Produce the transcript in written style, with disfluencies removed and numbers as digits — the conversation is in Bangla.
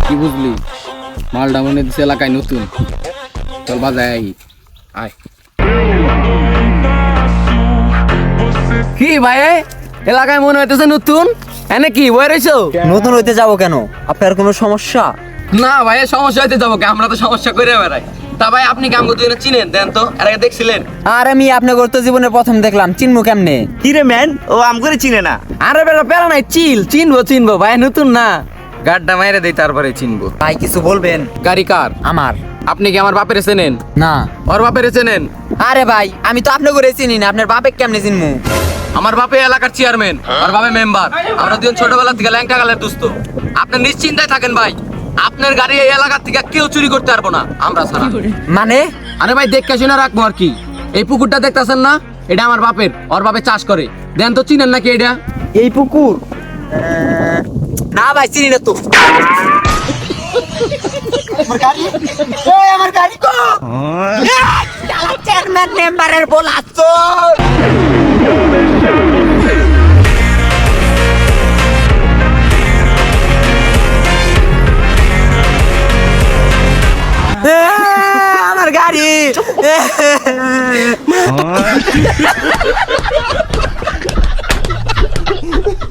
কি বুঝলি? মালটা মনে দিচ্ছে এলাকায় নতুন। চল বাজায় আয়। কি ভাই এলাকায় মনে হইতেছে নতুন? এনে কি বই রইছো? নতুন হইতে যাবো কেন? আপনার কোনো সমস্যা? না ভাই সমস্যা হইতে যাবো, আমরা তো সমস্যা করে বেড়াই। তা ভাই আপনি কি আমাকে দুজনে চিনেন? দেন তো, এর আগে দেখছিলেন? আর আমি আপনাকে তো জীবনে প্রথম দেখলাম, চিনবো কেমনে? কি রে ম্যান, ও আম করে চিনে না? আরে বেটা পেরা নাই, চিনবো ভাই, নতুন না। গাড়টা মাইরে দেই তারপরে চিনবো। ভাই কিছু বলবেন? গাড়ি কার? আমার। আপনি কি আমার বাপের চেনেন? না। ওর বাপের চেনেন? আরে ভাই আমি তো আপনাকে করে চিনি না, আপনার বাপে কেমনে চিনবো? আমার বাপে এলাকার চেয়ারম্যান, আর বাপে মেম্বার। আমরা দুজন ছোটবেলা থেকে ল্যাংটা গালের দোস্ত। আপনি নিশ্চিন্তায় থাকেন ভাই, আপনার গাড়ি এই এলাকার থেকে কেউ চুরি করতে পারবো না, আমরা ছাড়া। মানে? আরে ভাই দেখে শুনে রাখবো আর কি। এই পুকুরটা দেখতেছেন না, এটা আমার বাপের, ওর বাপে চাষ করে। দেন তো, চিনেন নাকি এটা? এই পুকুর? না ভাই চিনি না তো। আমার গাড়ি কো? চেয়ারম্যান মেম্বারের বলাচ্ছ। আমার গাড়ি